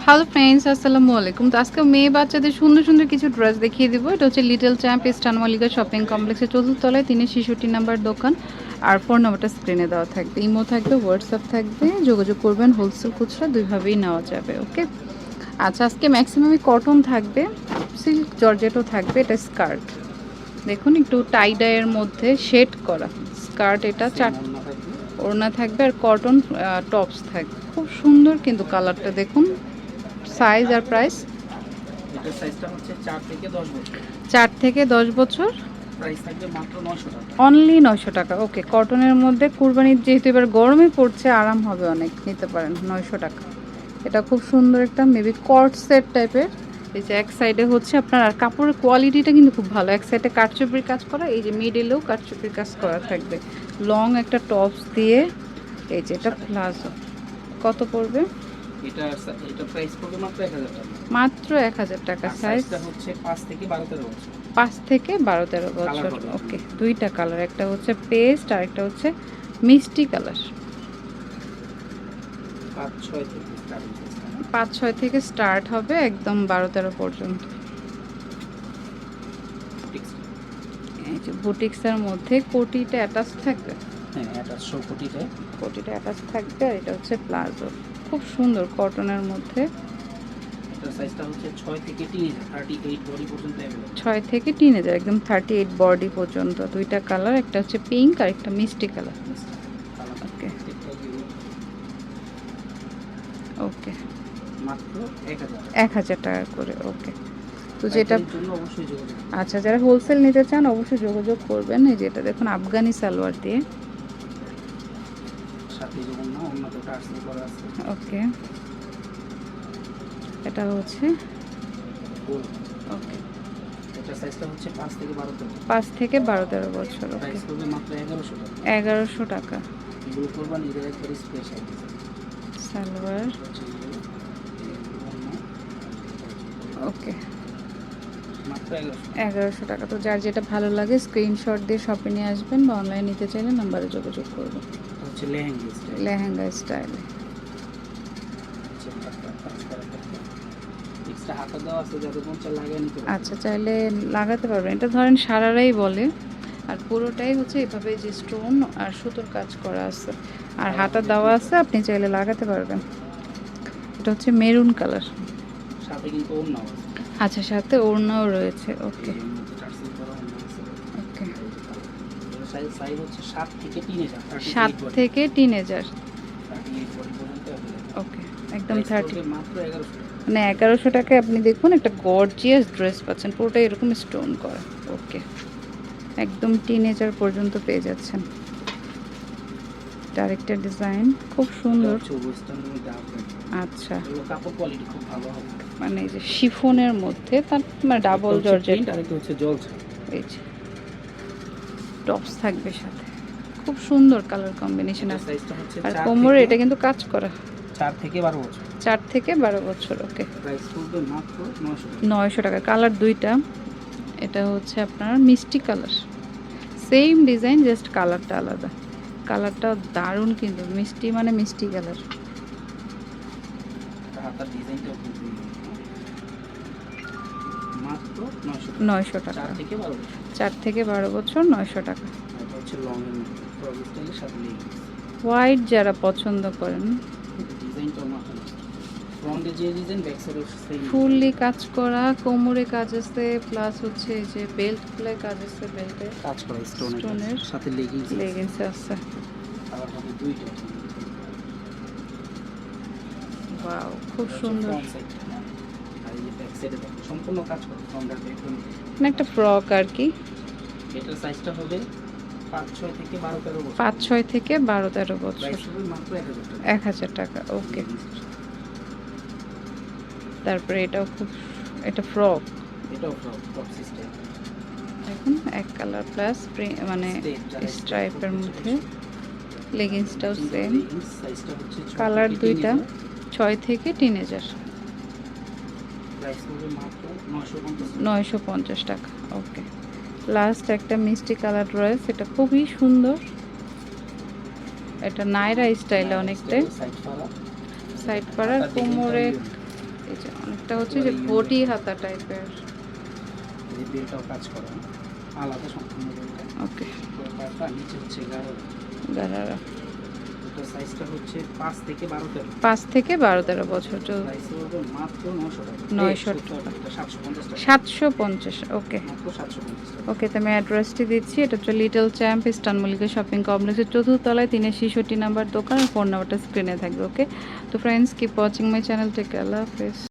Hello friends, আসসালামু আলাইকুম। তো আজকে মেয়ে বাচ্চাদের সুন্দর সুন্দর কিছু ড্রেস দেখিয়ে দিব। এটা হচ্ছে little champ eastern Mallika shopping কমপ্লেক্সের চতুর্থ তলায় 366 নাম্বার দোকান। আর ফোন নাম্বারটা স্ক্রিনে দেওয়া থাকবে, ইমো থাকবে, হোয়াটসঅ্যাপ থাকবে, যোগাযোগ করবেন। হোলসেল খুচরা দুইভাবেই নেওয়া যাবে। ওকে, আচ্ছা আজকে ম্যাক্সিমামই কটন থাকবে, সিল্ক জর্জেটও থাকবে। এটা স্কার্ট দেখুন, একটু টাই ডাইয়ের মধ্যে শেড করা স্কার্ট। এটা চার ওড়না থাকবে আর কটন টপস থাকবে, খুব সুন্দর কিন্তু কালারটা দেখুন। সাইজ আর প্রাইস? এটার সাইজটা হচ্ছে 4 থেকে 10 বছর। 4 থেকে 10 বছর। প্রাইস থাকবে মাত্র 900 টাকা। অনলি 900 টাকা। ওকে, কটনের মধ্যে কুরবানির যেহেতু এবার গরমে পড়ছে, আরাম হবে অনেক, নিতে পারেন 900 টাকা। এটা খুব সুন্দর একটা মেবি কর্ড সেট টাইপের। এই যে এক সাইডে হচ্ছে আপনার, আর কাপড়ের কোয়ালিটিটা কিন্তু খুব ভালো। এক সাইডে কারচুপির কাজ করা, এই যে মিডলেও কারচুপির কাজ করা থাকবে। লং একটা টপস দিয়ে, এই যে এটা প্লাজো। কত পড়বে? এটা প্রাইস পড়বে মাত্র 1000 টাকা। মাত্র 1000 টাকা। সাইজটা হচ্ছে 5 থেকে 12-13 বছর। 5 থেকে 12-13 বছর। ওকে, দুইটা কালার, একটা হচ্ছে পেস্ট আর একটা হচ্ছে মিষ্টি কালার। 5-6 থেকে স্টার্ট। 5-6 থেকে স্টার্ট হবে, একদম 12-13 পর্যন্ত। এই যে বুটিক্সের মধ্যে কোটিটা অ্যাটাচ থাকবে। হ্যাঁ, এটা শোকটিতে কোটিটা অ্যাটাচ থাকবে। আর এটা হচ্ছে প্লাজো, খুব সুন্দর কটনের মধ্যে। এটা সাইজটা হচ্ছে 6 থেকে 30, 38 বডি পর্যন্ত अवेलेबल। 6 থেকে 3000, একদম 38 বডি পর্যন্ত। দুইটা কালার, একটা হচ্ছে পিঙ্ক আর একটা মিষ্টি কালার। ওকে ওকে, মাত্র 1000 1000 টাকা করে। ওকে, তো যেটা জন্য অবশ্যই যোগাযোগ। আচ্ছা, যারা হোলসেল নিতে চান অবশ্যই যোগাযোগ করবেন। এই যেটা দেখুন আফগানি সালোয়ার দিয়ে। সাথে যখন না অন্য দুটো আসলে করা আছে। ওকে, এটা হচ্ছে ওকে, এটা সাইজটা হচ্ছে 5 থেকে 12-13। 5 থেকে 12-13 বছর। ওকে, প্রাইস পড়বে মাত্র 1100 টাকা। 1100 টাকা। এগুলো করবেন এদের একবারে স্পেশাল সালোয়ার। ওকে, মাত্র 1100 টাকা। তো যার যেটা ভালো লাগে স্ক্রিনশট দিয়ে শপে নিয়ে আসবেন, বা অনলাইন নিতে চাইলে নাম্বারে যোগাযোগ করবেন। হচ্ছে লেহেঙ্গা স্টাইল। লেহেঙ্গা স্টাইলে। এক্সট্রা হাতা দেওয়া আছে, যাদের মন চায় লাগিয়ে নিতে পারবেন। আচ্ছা, চাইলে লাগাতে পারবেন। এটা ধরেন সারারাই বলে, আর পুরোটাই হচ্ছে এভাবে যে স্টোন আর সুতোর কাজ করা আছে, আর হাতা দেওয়া আছে, আপনি চাইলে লাগাতে পারবেন। এটা হচ্ছে মেরুন কালার। সাথে কিন্তু ওড়নাও আছে। আচ্ছা, সাথে ওড়নাও রয়েছে। ওকে ওকে, সাইজ হচ্ছে 7 থেকে 3000। 7 থেকে 3000। 38 বডি পর্যন্ত अवेलेबल। ওকে, একদম 30। মাত্র 1100 টাকা। মানে 1100 টাকায় আপনি দেখুন একটা গর্জিয়াস ড্রেস পাচ্ছেন, পুরোটা এরকম স্টোন করা। ওকে, একদম 3000 পর্যন্ত পেয়ে যাচ্ছেন। আরেকটা ডিজাইন খুব সুন্দর। আচ্ছা, কাপড় কোয়ালিটি খুব ভালো হবে। মানে এই যে শিফনের মধ্যে তার মানে ডাবল জর্জেট। আরেকটা হচ্ছে জলছা। এই যে টপস থাকবে সাথে, খুব সুন্দর কালার কম্বিনেশন আছে। সাইজটা হচ্ছে আর কোমরে এটা কিন্তু কাজ করা। 4 থেকে 12 বছর। 4 থেকে 12 বছর। ওকে, প্রাইস পড়বে মাত্র 900 টাকা। 900 টাকা। কালার দুইটা। এটা হচ্ছে আপনার মিষ্টি কালার, সেম ডিজাইন, জাস্ট কালারটা আলাদা। কালারটা দারুণ কিন্তু, মিষ্টি মানে মিষ্টি কালার। হাতার ডিজাইনটাও কিন্তু মাত্র 900 টাকা। 4 থেকে 12 বছর। 4 থেকে 12 বছর, 900 টাকা। এটা হচ্ছে লং এর মধ্যে ফ্রক স্টাইলের সাথে লেগিংস। হোয়াইট যারা পছন্দ করেন, ডিজাইনটাও মাত্র ফ্রন্টে যে ডিজাইন ব্যাক সাইডে সেম। ফুললি কাজ করা, কোমরে কাজ আছে, প্লাস হচ্ছে এই যে বেল্ট প্লে কাজ আছে, বেল্টে কাজ করা স্টোনের সাথে লেগিংস আছে। আবার হবে দুইটা। ওয়াও, খুব সুন্দর। আর এই যে ব্যাক সাইডে দেখো সম্পূর্ণ কাজ করা ফ্রন্ট আর ব্যাক। মানে একটা ফ্রক আর কি। এটার সাইজটা হবে 5-6 থেকে 12-13 বছর। 5-6 থেকে 12-13 বছর। প্রাইস হবে মাত্র 1000 টাকা। 1000 টাকা। ওকে, তারপরে এটাও খুব, এটা ফ্রক। এটাও ফ্রক টপ সিস্টেম। দেখুন এক কালার প্লাস মানে স্ট্রাইপের মধ্যে। লেগিংসটাও সেম। সাইজটা হচ্ছে কালার দুইটা। 6 থেকে 3000। প্রাইস হবে মাত্র 950 টাকা। ওকে, লাস্ট একটা মিষ্টি কালার রয়েছে, এটা খুবই সুন্দর। এটা নাইরা স্টাইলে অনেকটাই, সাইড পাড়ার কোমরে এই যে অনেকটা হচ্ছে যে বটি হাতা টাইপের। এই বেলটাও কাজ করা আলাদা সম্পূর্ণ বেলটা। ওকে, পাতা নিচে হচ্ছে গাঢ়। গারারা এটা সাইজটা হচ্ছে 5 থেকে 12 13। 5 থেকে 12-13 বছর। প্রাইস হবে মাত্র 900 টাকা। 900 টাকা। 750 টাকা। 750। ওকে মাত্র 750 টাকা। ওকে, তো আমি অ্যাড্রেসটি দিচ্ছি। এটা হচ্ছে little champ eastern Mallika shopping কমপ্লেক্সের 4th তলায় 366 নাম্বার দোকান। আর ফোন নাম্বারটা স্ক্রিনে থাকবে। ওকে, তো friends keep watching my channel. Take care, আল্লাহ হাফেজ।